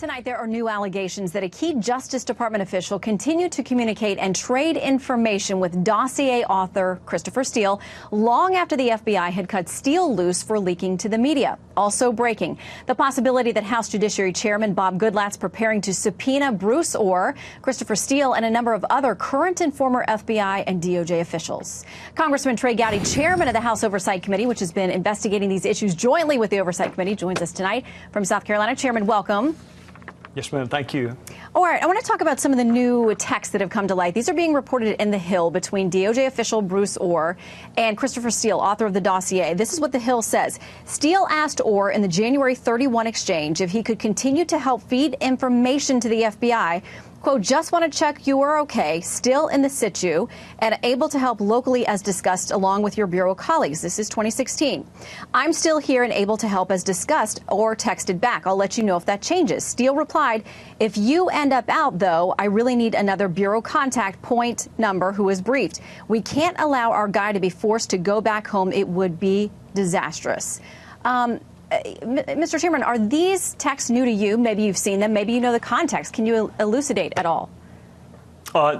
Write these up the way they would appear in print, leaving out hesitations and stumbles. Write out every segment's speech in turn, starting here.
Tonight, there are new allegations that a key Justice Department official continued to communicate and trade information with dossier author Christopher Steele long after the FBI had cut Steele loose for leaking to the media. Also breaking, the possibility that House Judiciary Chairman Bob Goodlatte's preparing to subpoena Bruce Ohr, Christopher Steele, and a number of other current and former FBI and DOJ officials. Congressman Trey Gowdy, chairman of the House Oversight Committee, which has been investigating these issues jointly with the Oversight Committee, joins us tonight from South Carolina. Chairman, welcome. Yes, ma'am. Thank you. All right. I want to talk about some of the new texts that have come to light. These are being reported in The Hill between DOJ official Bruce Ohr and Christopher Steele, author of the dossier. This is what The Hill says. Steele asked Ohr in the January 31 exchange if he could continue to help feed information to the FBI. Quote, just want to check you are okay, still in the situ, and able to help locally as discussed along with your Bureau colleagues. This is 2016. I'm still here and able to help as discussed, or texted back. I'll let you know if that changes. Steele replied, if you end up out, though, I really need another Bureau contact point number who is briefed. We can't allow our guy to be forced to go back home. It would be disastrous. Mr. Chairman, are these texts new to you? Maybe you've seen them. Maybe you know the context. Can you elucidate at all?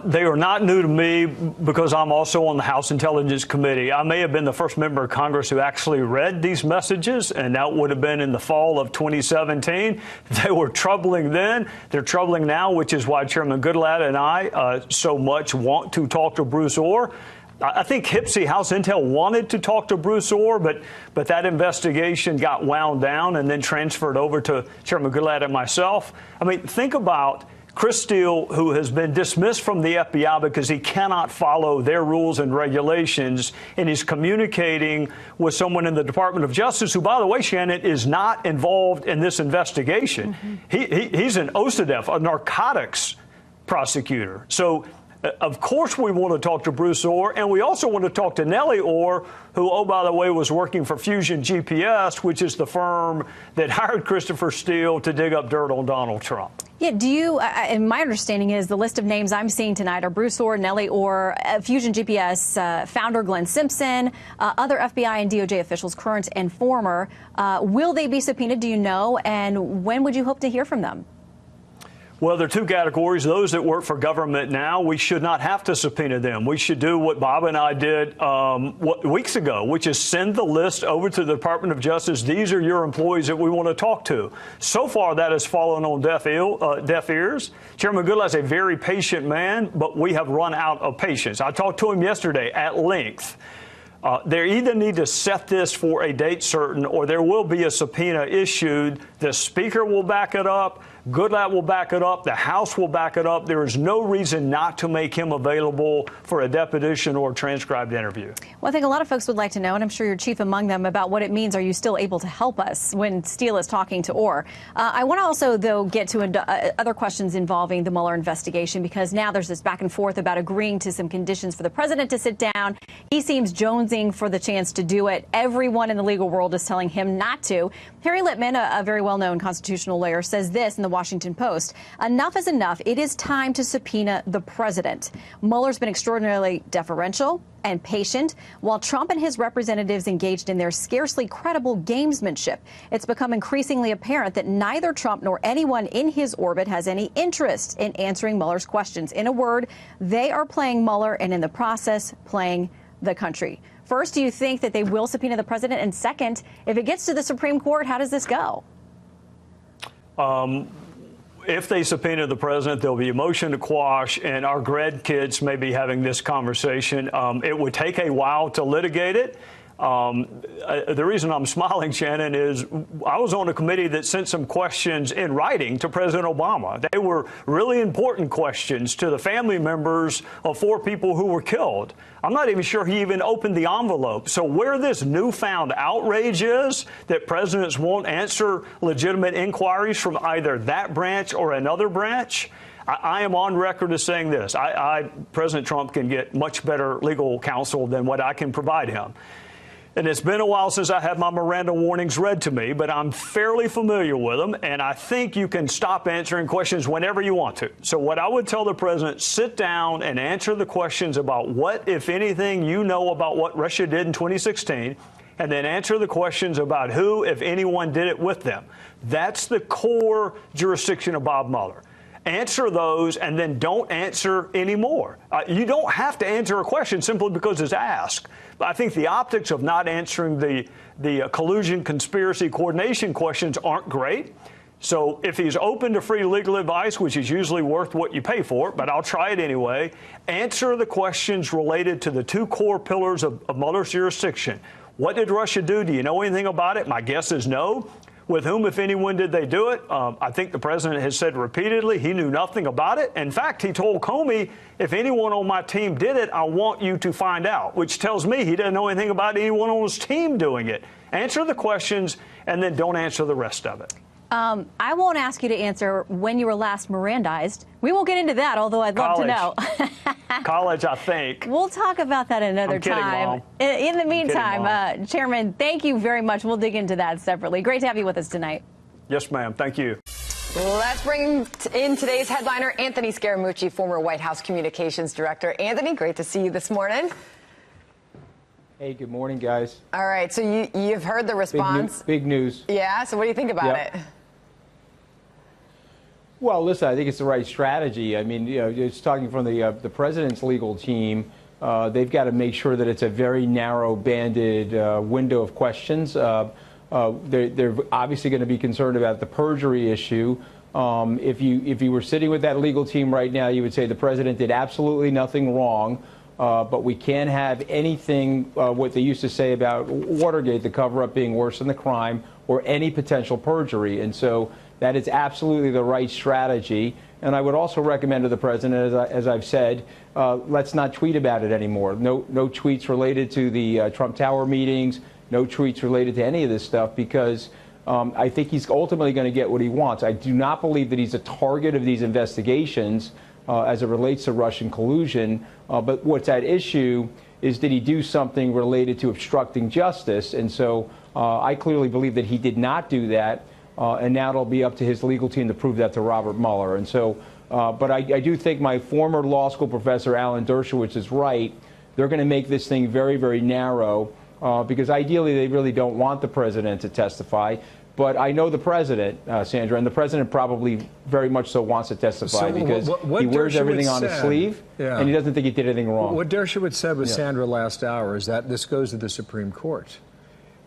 They are not new to me because I'm also on the House Intelligence Committee. I may have been the first member of Congress who actually read these messages, and that would have been in the fall of 2017. They were troubling then. They're troubling now, which is why Chairman Goodlatte and I so much want to talk to Bruce Ohr. I think HIPSI, House Intel, wanted to talk to Bruce Ohr, but that investigation got wound down and then transferred over to Chairman Goodlatte and myself. I mean, think about Chris Steele, who has been dismissed from the FBI because he cannot follow their rules and regulations, and he's communicating with someone in the Department of Justice who, by the way, Shannon, is not involved in this investigation. He's an OCDF, a narcotics prosecutor. So of course, we want to talk to Bruce Ohr, and we also want to talk to Nellie Ohr, who, oh, by the way, was working for Fusion GPS, which is the firm that hired Christopher Steele to dig up dirt on Donald Trump. Yeah, do you, and my understanding is the list of names I'm seeing tonight are Bruce Ohr, Nellie Ohr, Fusion GPS founder Glenn Simpson, other FBI and DOJ officials, current and former. Will they be subpoenaed, do you know, and when would you hope to hear from them? Well, there are two categories. Those that work for government now, we should not have to subpoena them. We should do what Bob and I did weeks ago, which is send the list over to the Department of Justice. These are your employees that we want to talk to. So far, that has fallen on deaf ears. Chairman Goodlatte's a very patient man, but we have run out of patience. I talked to him yesterday at length. They either need to set this for a date certain or there will be a subpoena issued. The Speaker will back it up. Goodlatte will back it up. The House will back it up. There is no reason not to make him available for a deposition or transcribed interview. Well, I think a lot of folks would like to know, and I'm sure you're chief among them, about what it means. Are you still able to help us when Steele is talking to Ohr? I want to also, though, get to other questions involving the Mueller investigation, because now there's this back and forth about agreeing to some conditions for the president to sit down. He seems jonesing for the chance to do it. Everyone in the legal world is telling him not to. Harry Littman, a very well-known constitutional lawyer, says this in the Washington Post: enough is enough. It is time to subpoena the president. Mueller's been extraordinarily deferential and patient, while Trump and his representatives engaged in their scarcely credible gamesmanship. It's become increasingly apparent that neither Trump nor anyone in his orbit has any interest in answering Mueller's questions. In a word, they are playing Mueller and in the process playing the country. First, do you think that they will subpoena the president? And second, if it gets to the Supreme Court, how does this go? If they subpoena the president, there'll be a motion to quash, and our grandkids may be having this conversation. It would take a while to litigate it. The reason I'm smiling, Shannon, is I was on a committee that sent some questions in writing to President Obama. They were really important questions to the family members of 4 people who were killed. I'm not even sure he even opened the envelope. So where this newfound outrage is that presidents won't answer legitimate inquiries from either that branch or another branch, I am on record as saying this. President Trump can get much better legal counsel than what I can provide him. And it's been a while since I had my Miranda warnings read to me, but I'm fairly familiar with them, and I think you can stop answering questions whenever you want to. So what I would tell the president, sit down and answer the questions about what, if anything, you know about what Russia did in 2016. and then answer the questions about who, if anyone, did it with them. That's the core jurisdiction of Bob Mueller. Answer those and then don't answer anymore. You don't have to answer a question simply because it's asked. But I think the optics of not answering the collusion, conspiracy, coordination questions aren't great. So if he's open to free legal advice, which is usually worth what you pay for, but I'll try it anyway, answer the questions related to the two core pillars of Mueller's jurisdiction. What did Russia do? Do you know anything about it? My guess is no. With whom, if anyone, did they do it? I think the president has said repeatedly he knew nothing about it. In fact, he told Comey, if anyone on my team did it, I want you to find out, which tells me he doesn't know anything about anyone on his team doing it. Answer the questions and then don't answer the rest of it. I won't ask you to answer when you were last Mirandized. We won't get into that, although I'd love to know. College, I think. We'll talk about that another time. Mom. In the meantime, Chairman, thank you very much. We'll dig into that separately. Great to have you with us tonight. Yes, ma'am. Thank you. Let's bring in today's headliner, Anthony Scaramucci, former White House Communications Director. Anthony, great to see you this morning. Hey, good morning, guys. All right, so you've heard the response. Big news. Yeah, so what do you think about it? Well, listen, I think it's the right strategy. I mean, just talking from the president's legal team, they've got to make sure that it's a very narrow-banded window of questions. They're obviously going to be concerned about the perjury issue. If you were sitting with that legal team right now, you would say the president did absolutely nothing wrong. But we can't have anything, what they used to say about Watergate, the cover-up being worse than the crime, or any potential perjury. And so that is absolutely the right strategy. And I would also recommend to the president, as I've said, let's not tweet about it anymore. No tweets related to the Trump Tower meetings, no tweets related to any of this stuff, because I think he's ultimately going to get what he wants. I do not believe that he's a target of these investigations as it relates to Russian collusion. But what's at issue is, did he do something related to obstructing justice? And so I clearly believe that he did not do that. And now it'll be up to his legal team to prove that to Robert Mueller. And so, but I do think my former law school professor, Alan Dershowitz, is right. They're going to make this thing very, very narrow because ideally they really don't want the president to testify. But I know the president, Sandra, and the president probably very much so wants to testify because he wears everything on his sleeve, and he doesn't think he did anything wrong. What Dershowitz said with Sandra last hour is that this goes to the Supreme Court.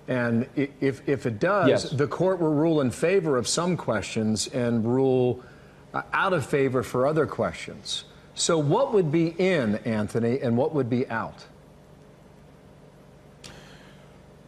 And if it does, the court will rule in favor of some questions and rule out of favor for other questions. So what would be in, Anthony, and what would be out?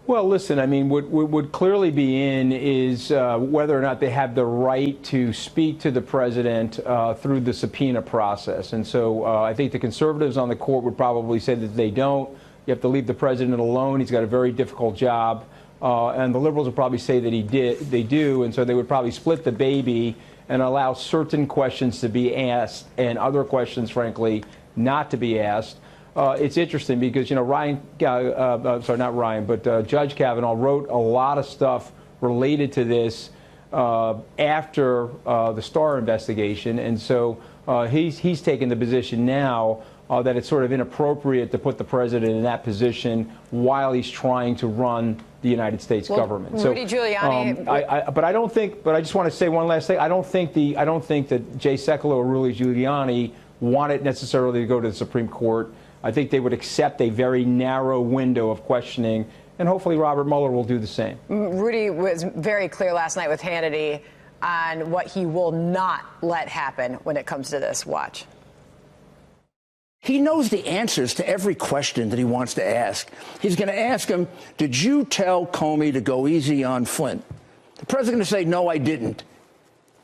Well, listen, I mean, what would clearly be in is whether or not they have the right to speak to the president through the subpoena process. And so I think the conservatives on the court would probably say that they don't. You have to leave the president alone. He's got a very difficult job. And the liberals would probably say that they do. And so they would probably split the baby and allow certain questions to be asked and other questions, frankly, not to be asked. It's interesting because, Judge Kavanaugh wrote a lot of stuff related to this after the Starr investigation. And so he's taken the position now that it's sort of inappropriate to put the president in that position while he's trying to run the United States government. Rudy Giuliani. But I don't think. But I just want to say one last thing. I don't think that Jay Sekulow or Rudy Giuliani want it necessarily to go to the Supreme Court. I think they would accept a very narrow window of questioning, and hopefully Robert Mueller will do the same. Rudy was very clear last night with Hannity on what he will not let happen when it comes to this. Watch. He knows the answers to every question that he wants to ask. He's going to ask him, did you tell Comey to go easy on Flynn? The president's going to say, no, I didn't.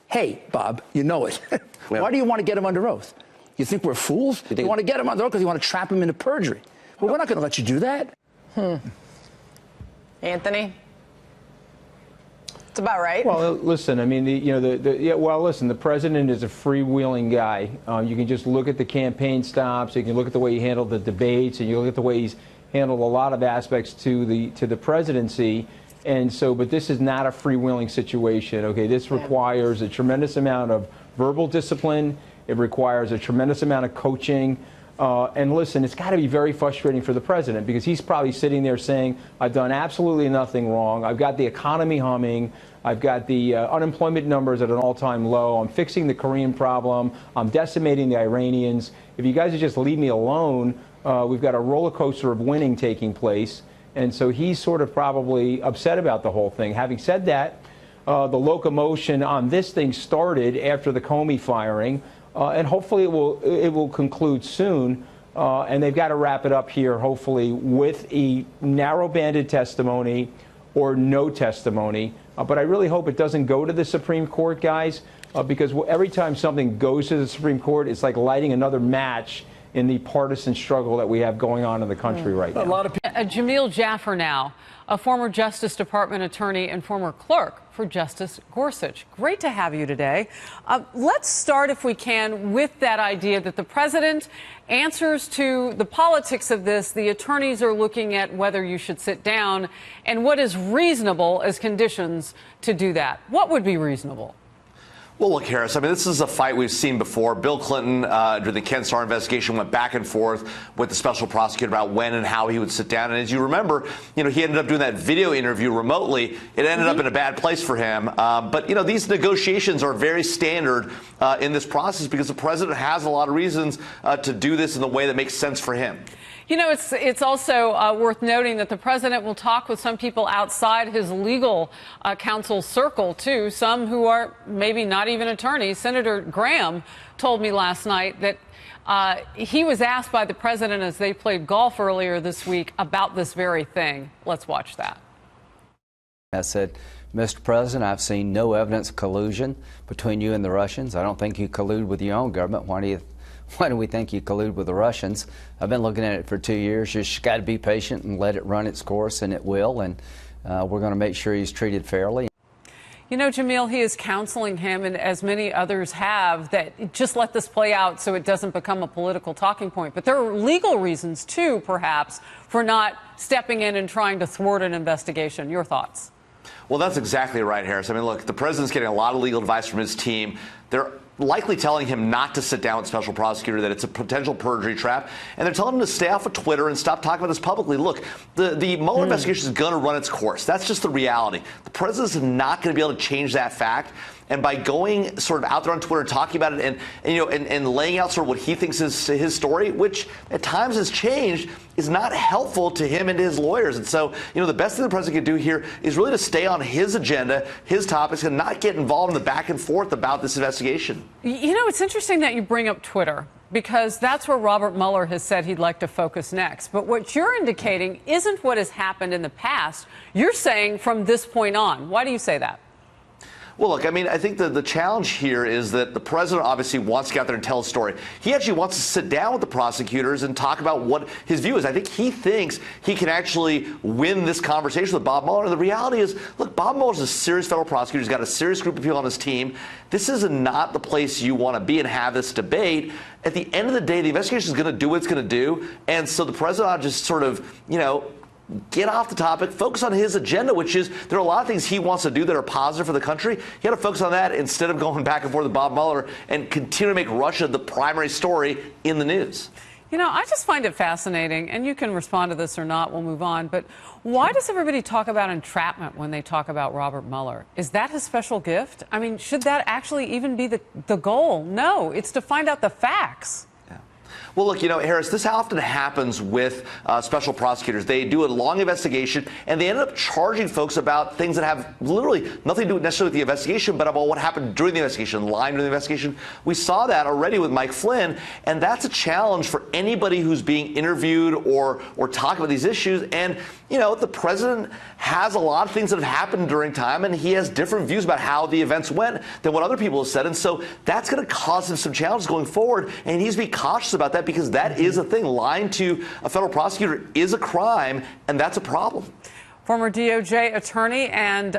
Hey, Bob, you know it. Why do you want to get him under oath? You think we're fools? You want to get him under oath because you want to trap him into perjury. Well, we're not going to let you do that. Anthony? It's about right. Well, listen, I mean, the president is a freewheeling guy. You can just look at the campaign stops. You can look at the way he handled the debates, and you look at the way he's handled a lot of aspects to the presidency. And so, but this is not a freewheeling situation. Okay, this requires a tremendous amount of verbal discipline. It requires a tremendous amount of coaching. And listen, it's got to be very frustrating for the president because he's probably sitting there saying, I've done absolutely nothing wrong. I've got the economy humming. I've got the unemployment numbers at an all-time low. I'm fixing the Korean problem. I'm decimating the Iranians. If you guys would just leave me alone, we've got a roller coaster of winning taking place. And so he's sort of probably upset about the whole thing. Having said that, the locomotion on this thing started after the Comey firing. And hopefully it will conclude soon, and they've got to wrap it up here, hopefully, with a narrow-banded testimony or no testimony. But I really hope it doesn't go to the Supreme Court, guys, because every time something goes to the Supreme Court, it's like lighting another match in the partisan struggle that we have going on in the country right now. A lot of people. Jamil Jaffer now, a former Justice Department attorney and former clerk for Justice Gorsuch. Great to have you today. Let's start, if we can, with that idea that the president answers to the politics of this. The attorneys are looking at whether you should sit down and what is reasonable as conditions to do that. What would be reasonable? Well, look, Harris, I mean, this is a fight we've seen before. Bill Clinton, during the Ken Starr investigation, went back and forth with the special prosecutor about when and how he would sit down. And as you remember, he ended up doing that video interview remotely. It ended up in a bad place for him. But, these negotiations are very standard in this process because the president has a lot of reasons to do this in the way that makes sense for him. It's also worth noting that the president will talk with some people outside his legal counsel circle, too, some who are maybe not even attorneys. Senator Graham told me last night that he was asked by the president as they played golf earlier this week about this very thing. Let's watch that. I said, Mr. President, I've seen no evidence of collusion between you and the Russians. I don't think you collude with your own government. Why do we think you collude with the Russians? I've been looking at it for 2 years. You just got to be patient and let it run its course, and it will. And we're going to make sure he's treated fairly. Jamil, he is counseling him, and as many others have, that just let this play out so it doesn't become a political talking point. But there are legal reasons, too, perhaps, for not stepping in and trying to thwart an investigation. Your thoughts? Well, that's exactly right, Harris. I mean, look, the president's getting a lot of legal advice from his team. They're likely telling him not to sit down with the special prosecutor, that it's a potential perjury trap. And they're telling him to stay off of Twitter and stop talking about this publicly. Look, the Mueller investigation is going to run its course. That's just the reality. The president's not going to be able to change that fact. And by going sort of out there on Twitter, talking about it and laying out sort of what he thinks is his story, which at times has changed, is not helpful to him and to his lawyers. And so, the best thing the president can do here is really to stay on his agenda, his topics, and not get involved in the back and forth about this investigation. It's interesting that you bring up Twitter, because that's where Robert Mueller has said he'd like to focus next. But what you're indicating isn't what has happened in the past. You're saying from this point on. Why do you say that? Well, look, I mean, I think the challenge here is that the president obviously wants to get out there and tell a story. He actually wants to sit down with the prosecutors and talk about what his view is. I think he thinks he can actually win this conversation with Bob Mueller. And the reality is, look, Bob Mueller is a serious federal prosecutor. He's got a serious group of people on his team. This is not the place you want to be and have this debate. At the end of the day, the investigation is going to do what it's going to do. And so the president ought to just sort of, get off the topic, focus on his agenda, which is there are a lot of things he wants to do that are positive for the country. He got to focus on that instead of going back and forth with Bob Mueller and continue to make Russia the primary story in the news. I just find it fascinating, and you can respond to this or not, we'll move on, but why does everybody talk about entrapment when they talk about Robert Mueller? Is that his special gift? I mean, should that actually even be the goal? No, it's to find out the facts. Well, look, Harris, this often happens with special prosecutors. They do a long investigation, and they end up charging folks about things that have literally nothing to do necessarily with the investigation, but about what happened during the investigation, lying during the investigation. We saw that already with Mike Flynn, and that's a challenge for anybody who's being interviewed or talking about these issues. And, the president has a lot of things that have happened during time, and he has different views about how the events went than what other people have said. And so that's going to cause him some challenges going forward, and he needs to be cautious about that because that is a thing. Lying to a federal prosecutor is a crime, and that's a problem. Former DOJ attorney and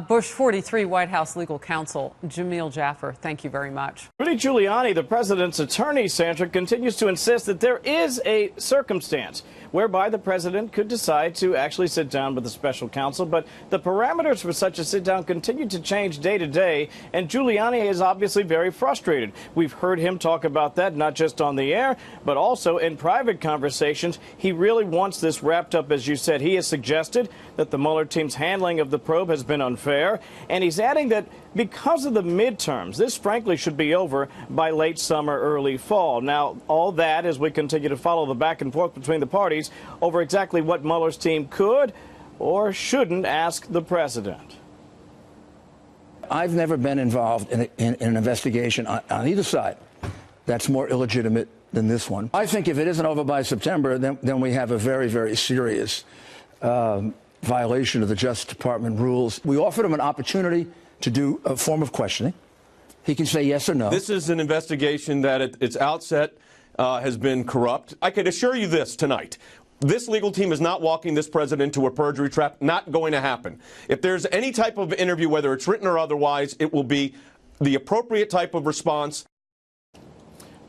Bush 43 White House legal counsel, Jamil Jaffer. Thank you very much. Rudy Giuliani, the president's attorney, Sandra, continues to insist that there is a circumstance whereby the president could decide to actually sit down with the special counsel. But the parameters for such a sit down continue to change day to day. And Giuliani is obviously very frustrated. We've heard him talk about that, not just on the air, but also in private conversations. He really wants this wrapped up, as you said. He has suggested that the Mueller team's handling of the probe has been unfair. And he's adding that because of the midterms, this frankly should be over by late summer, early fall. Now, all that as we continue to follow the back and forth between the parties over exactly what Mueller's team could or shouldn't ask the president. I've never been involved in an investigation on either side that's more illegitimate than this one. I think if it isn't over by September, then we have a very, very serious violation of the Justice Department rules. We offered him an opportunity to do a form of questioning. He can say yes or no. This is an investigation that at its outset has been corrupt. I can assure you this tonight. This legal team is not walking this president into a perjury trap. Not going to happen. If there's any type of interview, whether it's written or otherwise, it will be the appropriate type of response.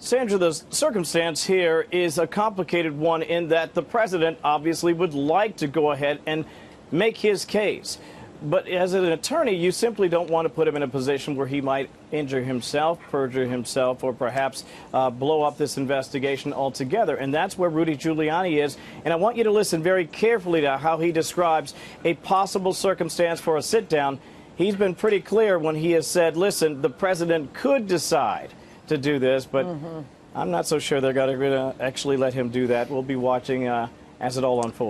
Sandra, the circumstance here is a complicated one in that the president obviously would like to go ahead and make his case. But as an attorney, you simply don't want to put him in a position where he might injure himself, perjure himself, or perhaps blow up this investigation altogether. And that's where Rudy Giuliani is. And I want you to listen very carefully to how he describes a possible circumstance for a sit-down. He's been pretty clear when he has said, listen, the president could decide to do this, but I'm not so sure they're going to actually let him do that. We'll be watching as it all unfolds.